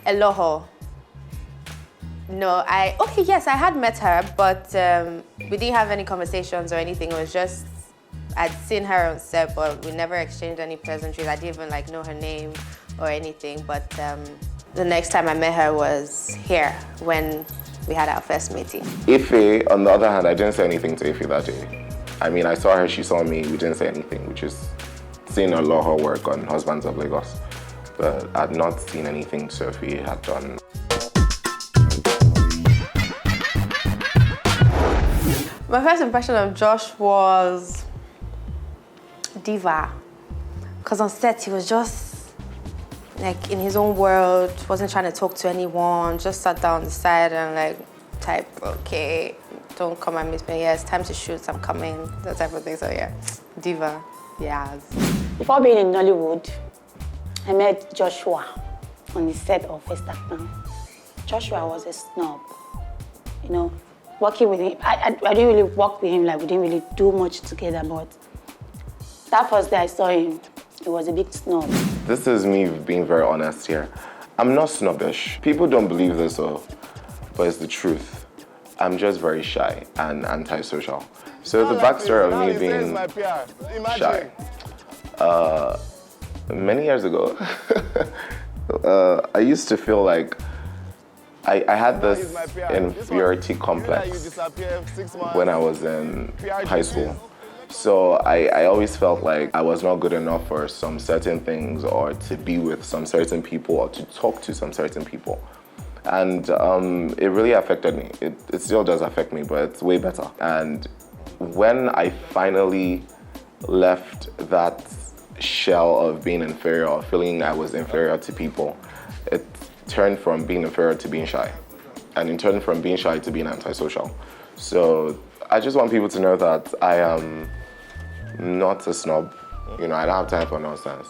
Eloho. No, okay, yes, I had met her, but we didn't have any conversations or anything. It was just, I'd seen her on set, but we never exchanged any pleasantries. I didn't even like know her name or anything, but the next time I met her was here when we had our first meeting. Ife, on the other hand, I didn't say anything to Ife that day. I mean, I saw her, she saw me, we didn't say anything. We just seen a lot of her work on Husbands of Lagos, but I'd not seen anything Sophie had done. My first impression of Josh was diva, because on set he was just like in his own world, wasn't trying to talk to anyone, just sat down on the side and like type, okay, don't come and meet me, yeah, it's time to shoot, I'm coming, that type of thing. So yeah, diva, yes. Before being in Nollywood, I met Joshua on the set of First Act Now. Joshua was a snob, you know. Working with him, I didn't really work with him, like we didn't really do much together, but that first day I saw him, he was a big snob. This is me being very honest here. I'm not snobbish. People don't believe this, but it's the truth. I'm just very shy and antisocial. So the backstory of me being shy. Many years ago, I used to feel like I had this inferiority complex when I was in high school. So I always felt like I was not good enough for some certain things, or to be with some certain people, or to talk to some certain people. And it really affected me. It still does affect me, but it's way better. And when I finally left that shell of being inferior, or feeling I was inferior to people, it turned from being inferior to being shy, and in turn from being shy to being antisocial. So I just want people to know that I am not a snob. You know, I don't have time for nonsense.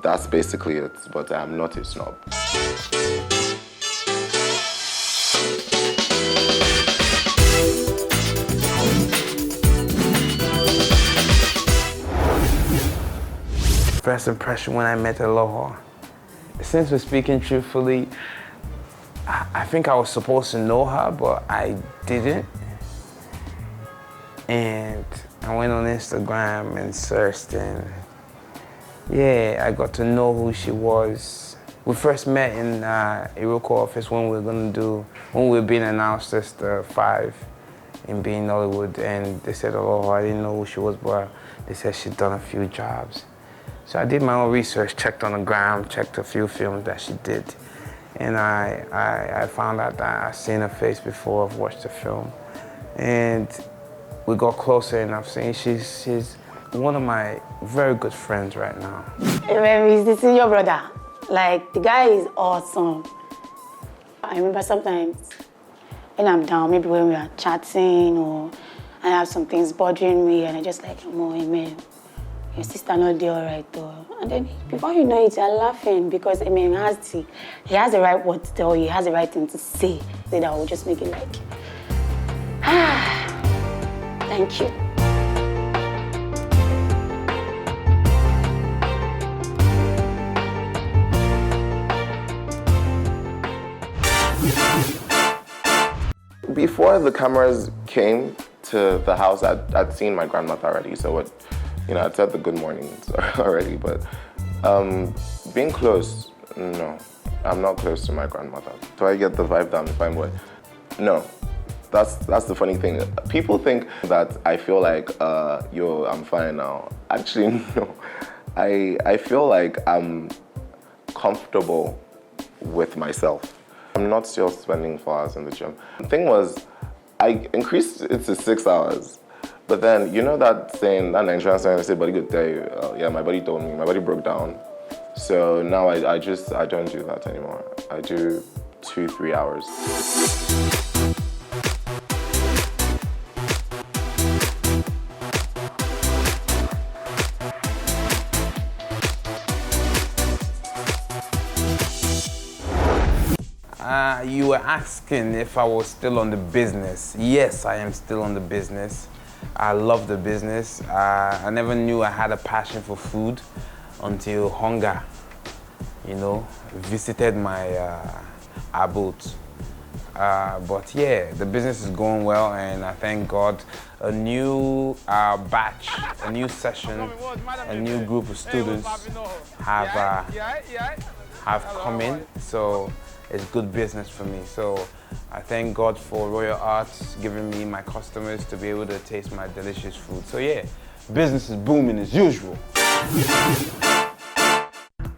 That's basically it, but I am not a snob. First impression when I met Eloho. Since we're speaking truthfully, I think I was supposed to know her, but I didn't. And I went on Instagram and searched, and yeah, I got to know who she was. We first met in Irukwe office when we were being announced as the 5 in being Nollywood, and they said, oh, I didn't know who she was, but they said she'd done a few jobs. So I did my own research, checked on the gram, checked a few films that she did. And I found out that I'd seen her face before, I've watched the film. And we got closer, and I've seen she's one of my very good friends right now. Remi, this is your brother. Like, the guy is awesome. I remember sometimes when I'm down, maybe when we are chatting, or I have some things bothering me, and I just like, oh, amen. Your sister not there, all right, though. And then before you know it, you're laughing, because I mean, he has the right word to tell you, he has the right thing to say, so that will just make it like, thank you. Before the cameras came to the house, I'd seen my grandmother already, so I'd said the good mornings already, but being close, no. I'm not close to my grandmother. So I get the vibe that I'm a fine boy. No, that's the funny thing. People think that I feel like, I'm fine now. Actually, no. I feel like I'm comfortable with myself. I'm not still spending 4 hours in the gym. The thing was, I increased it to 6 hours. But then, you know that saying, that Nigerian saying, they say, body good day. Yeah, my body told me, my body broke down. So now I don't do that anymore. I do 2-3 hours. You were asking if I was still on the business. Yes, I am still on the business. I love the business. I never knew I had a passion for food until hunger you know, visited my abode. But yeah, the business is going well, and I thank God. A new batch, a new session, a new group of students have come in, so it's good business for me. So I thank God for Royal Arts giving me my customers to be able to taste my delicious food. So yeah, business is booming as usual.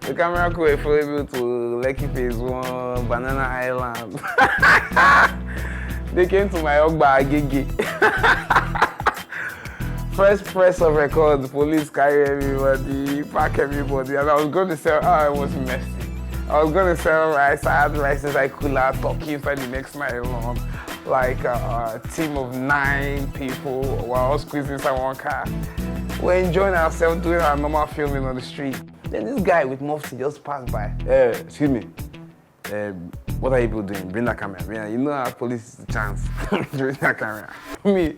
The camera crew for able to Lekki Phase 1, Banana Island. They came to my Ogba Agege. First press of records, police carry everybody, pack everybody, and I was going to sell, it was messy. I was going to sell rice, I had rice inside cooler, turkey inside the next nylon, like a team of 9 people while I was squeezing inside one car. We're enjoying ourselves doing our normal filming on the street. Then this guy with mufti just passed by. Excuse me. What are you people doing? Bring that camera. You know how police is a chance. Bring that camera. Me,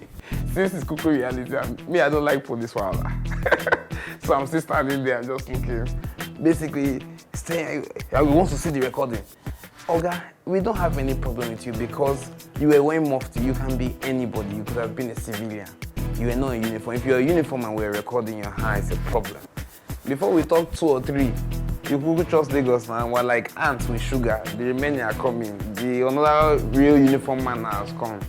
since it's cuckoo reality, I don't like police wahala. So I'm still standing there and just looking. Basically, saying, I want to see the recording. Oga, we don't have any problem with you because you were wearing mufti. You can be anybody. You could have been a civilian. You were not in uniform. If you're a uniform and we're recording your hand, it's a problem. Before we talk 2 or 3, you could trust Lagos now. We're like ants with sugar. The remaining are coming. Another real uniform man has come.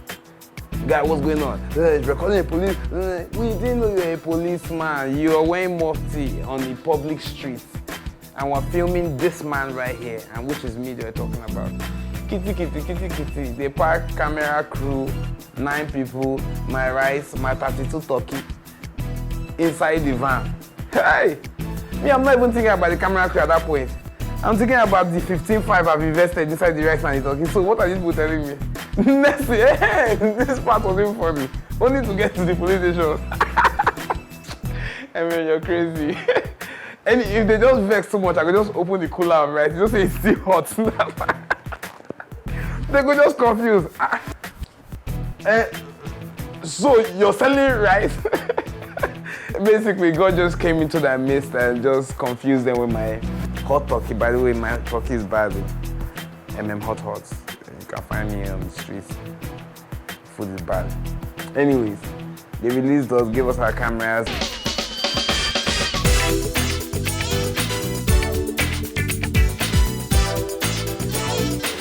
Guy, what's going on? Recording a police. We didn't know you're a policeman. You're wearing mufti on the public street. And we're filming this man right here, and which is me they're talking about. Kitty, kitty, kitty, kitty. They park camera crew, 9 people, my rice, my 32 turkey inside the van. Hey! Me, I'm not even thinking about the camera crew at that point. I'm thinking about the 15.5 I've invested inside the rice and the turkey. So what are these people telling me? Next thing, hey, this part was even funny. Only to get to the police station. I mean, you're crazy. And if they just vex so much, I could just open the cooler of rice. Just say it's still hot. They could just confuse. So you're selling rice? Basically, God just came into their midst and just confused them with my hot turkey. By the way, my turkey is bad. Hot Hots. You can find me on the streets. Food is bad. Anyways, they released us, gave us our cameras.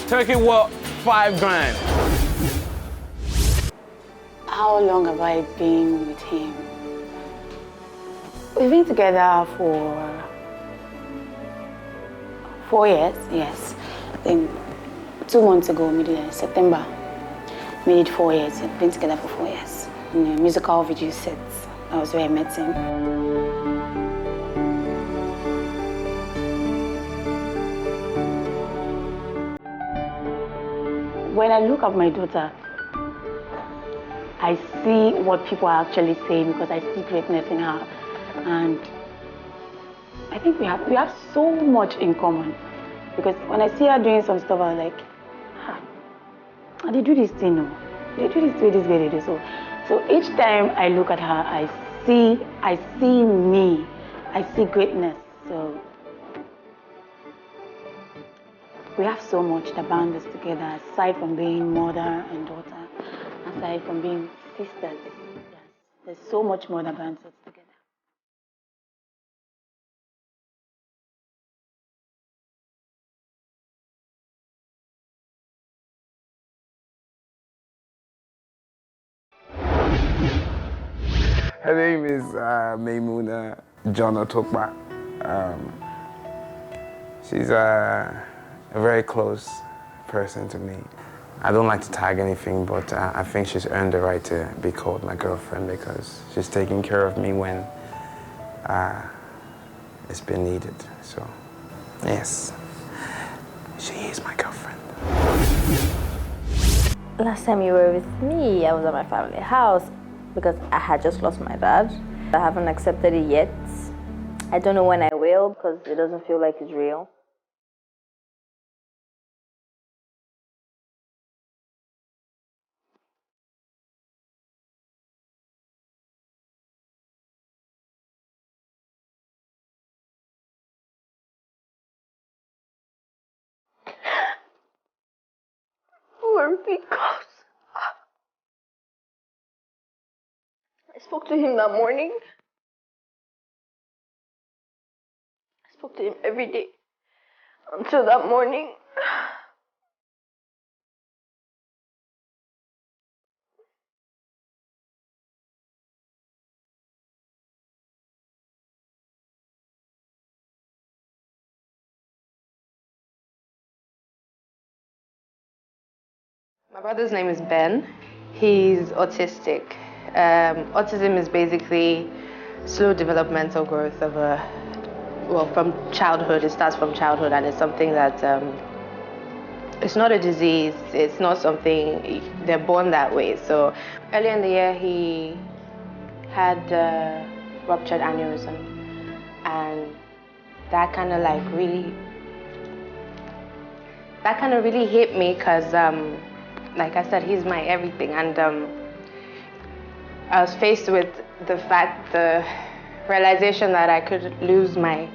Turkey what? 5 grand. How long have I been with him? We've been together for 4 years, yes. I think 2 months ago, September, made it 4 years. We've been together for 4 years. In a musical video set, that was where I met him. When I look at my daughter, I see what people are actually saying because I see greatness in her. And I think we have so much in common. Because when I see her doing some stuff, I was like, they do this thing, no? They do this way they do. So each time I look at her, I see me. I see greatness. So we have so much that binds us together, aside from being mother and daughter, aside from being sisters. Yes, there's so much more that binds us together. Her name is Maimuna Jonatokpa. She's a very close person to me. I don't like to tag anything, but I think she's earned the right to be called my girlfriend because she's taking care of me when it's been needed. So, yes, she is my girlfriend. Last time you were with me, I was at my family house because I had just lost my dad. I haven't accepted it yet. I don't know when I will because it doesn't feel like it's real. worry because I spoke to him that morning. I spoke to him every day until that morning. My brother's name is Ben. He's autistic. Autism is basically slow developmental growth of from childhood. It starts from childhood, and it's something that it's not a disease. It's not something, they're born that way. So earlier in the year, he had ruptured aneurysm, and that kind of really hit me because like I said, he's my everything, and I was faced with the realization that I could lose my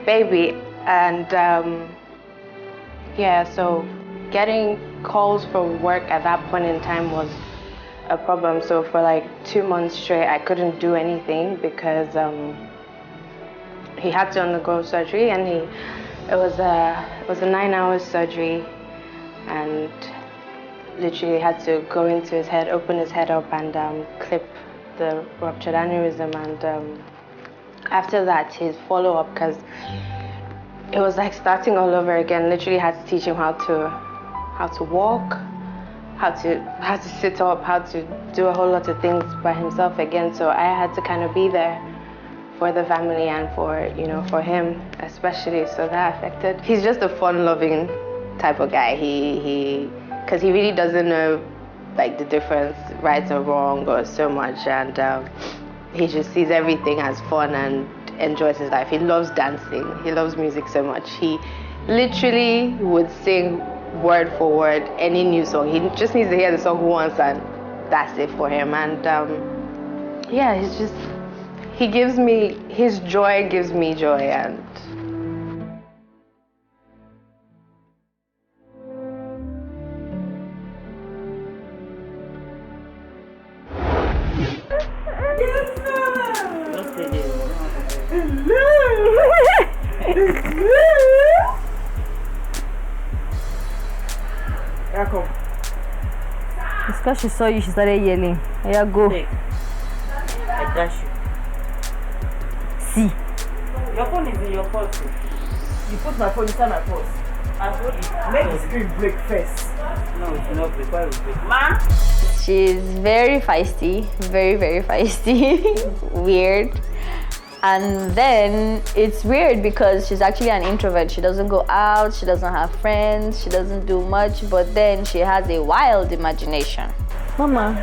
baby, and yeah, so getting calls for work at that point in time was a problem. So for like 2 months straight, I couldn't do anything because he had to undergo surgery, and it was a 9-hour surgery, and literally had to go into his head, open his head up, and clip the ruptured aneurysm. And after that, his follow-up, because it was like starting all over again. Literally had to teach him how to walk, how to sit up, how to do a whole lot of things by himself again. So I had to kind of be there for the family and for for him especially. So that affected. He's just a fun-loving type of guy. Because he really doesn't know like the difference, right or wrong, or so much, and he just sees everything as fun and enjoys his life. He loves dancing. He loves music so much. He literally would sing word for word any new song. He just needs to hear the song once, and that's it for him. And yeah, he gives me, his joy gives me joy. And It's because she saw you, she started yelling. Yeah, go. Take. I dash you. See. Your phone is in your purse. You put my phone inside my purse. I told you. Make the screen break first. No, it will not break. Why will it break? Ma! She's very feisty, very, very feisty. Weird. And then it's weird because she's actually an introvert. She doesn't go out, she doesn't have friends, she doesn't do much, but then she has a wild imagination. Mama.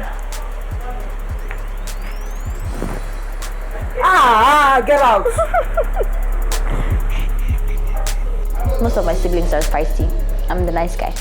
Get out! Most of my siblings are feisty. I'm the nice guy.